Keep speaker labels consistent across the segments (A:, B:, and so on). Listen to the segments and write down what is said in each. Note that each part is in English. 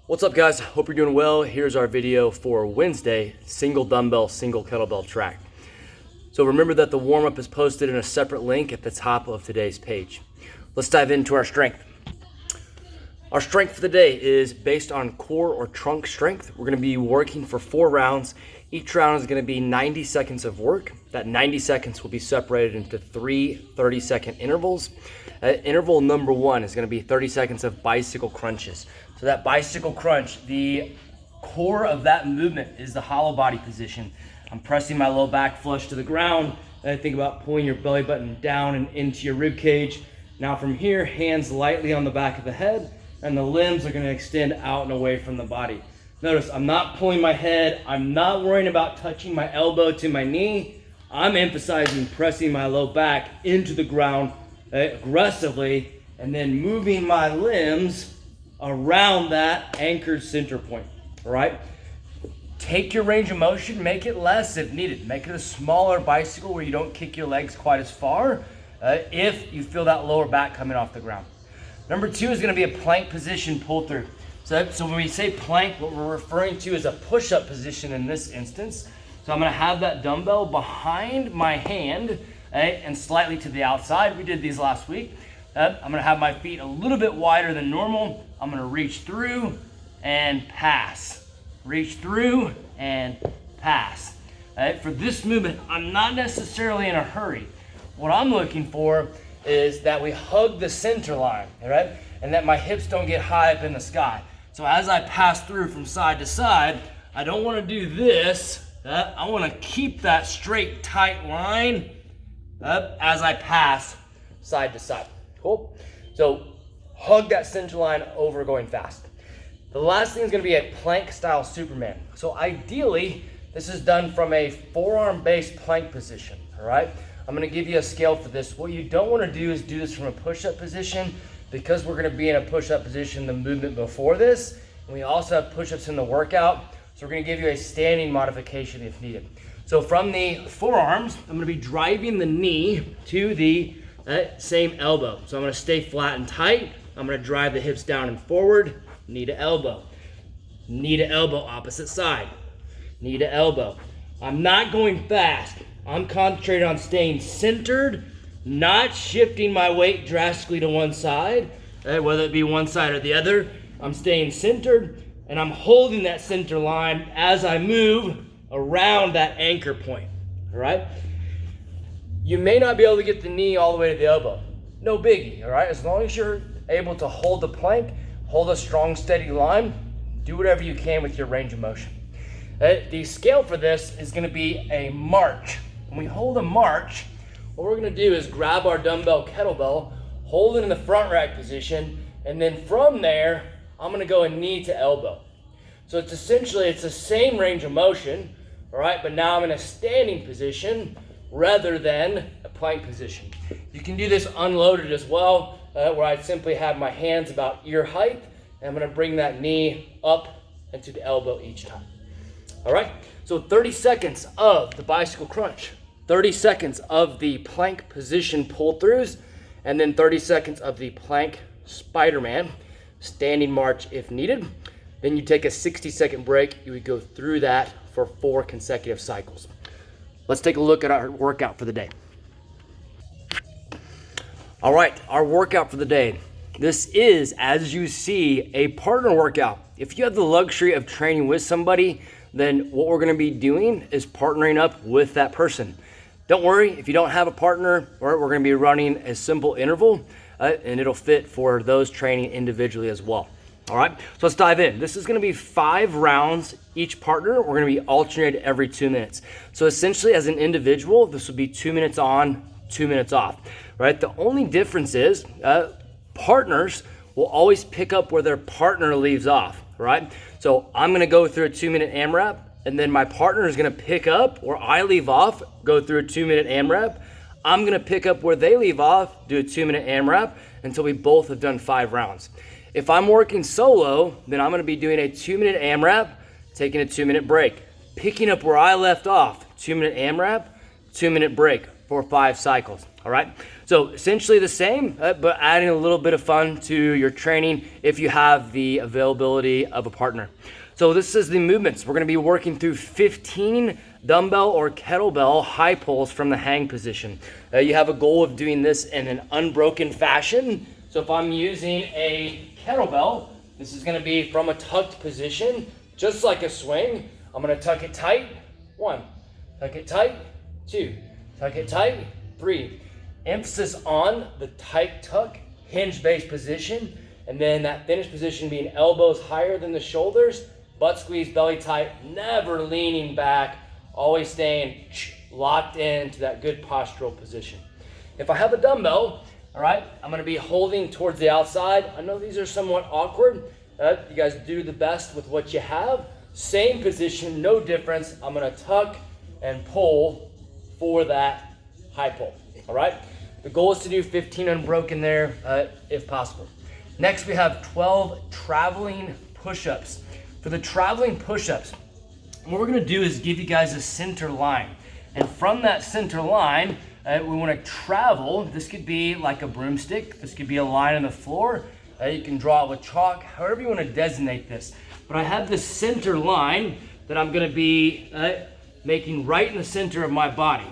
A: What's up, guys? Hope you're doing well. Here's our video for Wednesday, single dumbbell, single kettlebell track. So remember that the warm-up is posted in a separate link at the top of today's page. Let's dive into our strength. Our strength for the day is based on core or trunk strength. We're gonna be working for 4 rounds. Each round is gonna be 90 seconds of work. That 90 seconds will be separated into 3 30-second intervals. Interval number 1 is gonna be 30 seconds of bicycle crunches. So that bicycle crunch, the core of that movement is the hollow body position. I'm pressing my low back flush to the ground. Then I think about pulling your belly button down and into your rib cage. Now from here, hands lightly on the back of the head, and the limbs are gonna extend out and away from the body. Notice I'm not pulling my head. I'm not worrying about touching my elbow to my knee. I'm emphasizing pressing my low back into the ground aggressively, and then moving my limbs around that anchored center point, all right? Take your range of motion, make it less if needed. Make it a smaller bicycle where you don't kick your legs quite as far if you feel that lower back coming off the ground. Number 2 is gonna be a plank position pull through. So when we say plank, what we're referring to is a push-up position in this instance. So I'm gonna have that dumbbell behind my hand and slightly to the outside. We did these last week. I'm gonna have my feet a little bit wider than normal. I'm gonna reach through and pass. Reach through and pass. For this movement, I'm not necessarily in a hurry. What I'm looking for is that we hug the center line, all right? And that my hips don't get high up in the sky. So as I pass through from side to side, I don't wanna do this. I wanna keep that straight, tight line as I pass side to side. Cool? So hug that center line over going fast. The last thing is gonna be a plank style Superman. So ideally, this is done from a forearm based plank position, all right? I'm gonna give you a scale for this. What you don't wanna do is do this from a push-up position, because we're gonna be in a push-up position the movement before this. And we also have push-ups in the workout. So we're gonna give you a standing modification if needed. So from the forearms, I'm gonna be driving the knee to the same elbow. So I'm gonna stay flat and tight. I'm gonna drive the hips down and forward, knee to elbow. Knee to elbow, opposite side. Knee to elbow. I'm not going fast. I'm concentrated on staying centered, not shifting my weight drastically to one side, whether it be one side or the other. I'm staying centered, and I'm holding that center line as I move around that anchor point, all right? You may not be able to get the knee all the way to the elbow. No biggie, all right? As long as you're able to hold the plank, hold a strong, steady line, do whatever you can with your range of motion. The scale for this is gonna be a march. When we hold a march, what we're gonna do is grab our dumbbell kettlebell, hold it in the front rack position, and then from there, I'm gonna go a knee to elbow. So it's the same range of motion, all right? But now I'm in a standing position rather than a plank position. You can do this unloaded as well, where I simply have my hands about ear height, and I'm gonna bring that knee up and to the elbow each time. All right, so 30 seconds of the bicycle crunch, 30 seconds of the plank position pull-throughs, and then 30 seconds of the plank Spider-Man, standing march if needed. Then you take a 60-second break. You would go through that for 4 consecutive cycles. Let's take a look at our workout for the day. All right, our workout for the day. This is, as you see, a partner workout. If you have the luxury of training with somebody, then what we're gonna be doing is partnering up with that person. Don't worry, if you don't have a partner, we're gonna be running a simple interval, and it'll fit for those training individually as well. All right, so let's dive in. This is gonna be 5 rounds each partner. We're gonna be alternated every 2 minutes. So essentially as an individual, this will be 2 minutes on, 2 minutes off, right? The only difference is partners will always pick up where their partner leaves off, right? So I'm gonna go through a 2-minute AMRAP, and then my partner is gonna pick up where I leave off, go through a 2-minute AMRAP. I'm gonna pick up where they leave off, do a 2-minute AMRAP until we both have done 5 rounds. If I'm working solo, then I'm gonna be doing a 2-minute AMRAP, taking a 2-minute break, picking up where I left off, 2-minute AMRAP, 2-minute break for 5 cycles, all right? So essentially the same, but adding a little bit of fun to your training if you have the availability of a partner. So this is the movements. We're gonna be working through 15 dumbbell or kettlebell high pulls from the hang position. You have a goal of doing this in an unbroken fashion. So if I'm using a kettlebell, this is gonna be from a tucked position, just like a swing. I'm gonna tuck it tight, 1, tuck it tight, 2, tuck it tight, 3. Emphasis on the tight tuck, hinge base position, and then that finish position being elbows higher than the shoulders, butt squeeze, belly tight, never leaning back, always staying locked into that good postural position. If I have a dumbbell, all right, I'm gonna be holding towards the outside. I know these are somewhat awkward. You guys do the best with what you have. Same position, no difference. I'm gonna tuck and pull for that high pull, all right? The goal is to do 15 unbroken there, if possible. Next, we have 12 traveling push-ups. For the traveling push-ups, what we're gonna do is give you guys a center line. And from that center line, we wanna travel. This could be like a broomstick. This could be a line on the floor. You can draw it with chalk, however you wanna designate this. But I have this center line that I'm gonna be making right in the center of my body.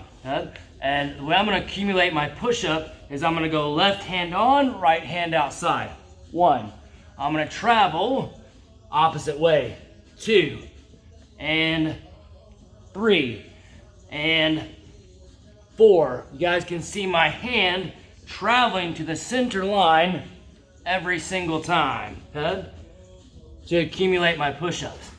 A: And the way I'm gonna accumulate my push-up is I'm gonna go left hand on, right hand outside. 1. I'm gonna travel opposite way. 2. And 3. And 4. You guys can see my hand traveling to the center line every single time to accumulate my push-ups.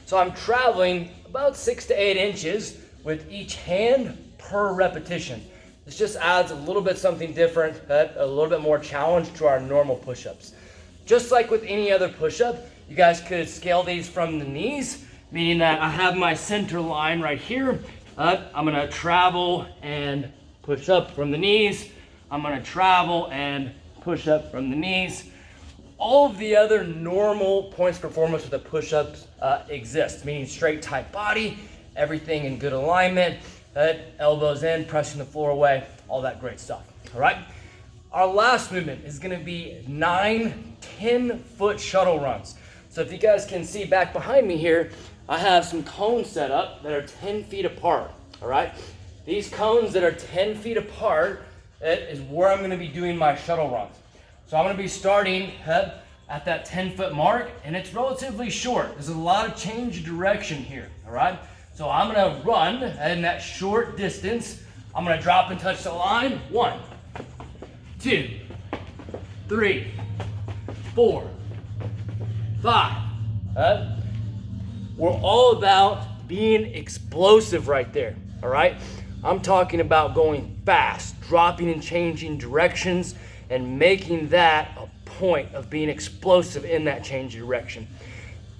A: So I'm traveling about 6 to 8 inches with each hand per repetition. This just adds a little bit something different, a little bit more challenge to our normal push-ups. Just like with any other push-up, you guys could scale these from the knees, meaning that I have my center line right here. I'm gonna travel and push up from the knees. I'm gonna travel and push up from the knees. All of the other normal points of performance with the push-ups exist, meaning straight tight body, everything in good alignment, elbows in, pressing the floor away, all that great stuff, all right? Our last movement is gonna be 9 10-foot shuttle runs. So if you guys can see back behind me here, I have some cones set up that are 10 feet apart, all right? These cones that are 10 feet apart is where I'm gonna be doing my shuttle runs. So I'm gonna be starting at that 10-foot mark, and it's relatively short. There's a lot of change of direction here, all right? So I'm gonna run in that short distance. I'm gonna drop and touch the line. 1, 2, 3, 4, 5. We're all about being explosive right there, all right? I'm talking about going fast, dropping and changing directions, and making that a point of being explosive in that change of direction.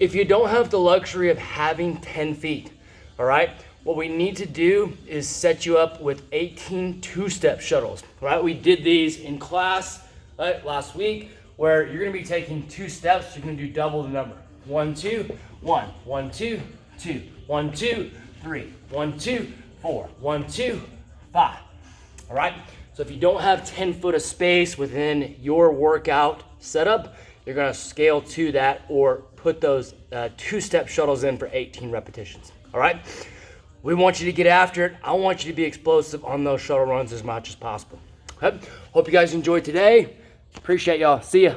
A: If you don't have the luxury of having 10 feet, all right, what we need to do is set you up with 18 two-step shuttles, all right? We did these in class last week, where you're gonna be taking 2 steps. You're gonna do double the number. 1, 2, 1, 1, 2, 2, 1, 2, 3, 1, 2, 4, 1, 2, 5, all right? So if you don't have 10 foot of space within your workout setup, you're gonna scale to that or put those 2-step shuttles in for 18 repetitions, all right? We want you to get after it. I want you to be explosive on those shuttle runs as much as possible. Okay? Hope you guys enjoyed today. Appreciate y'all. See ya.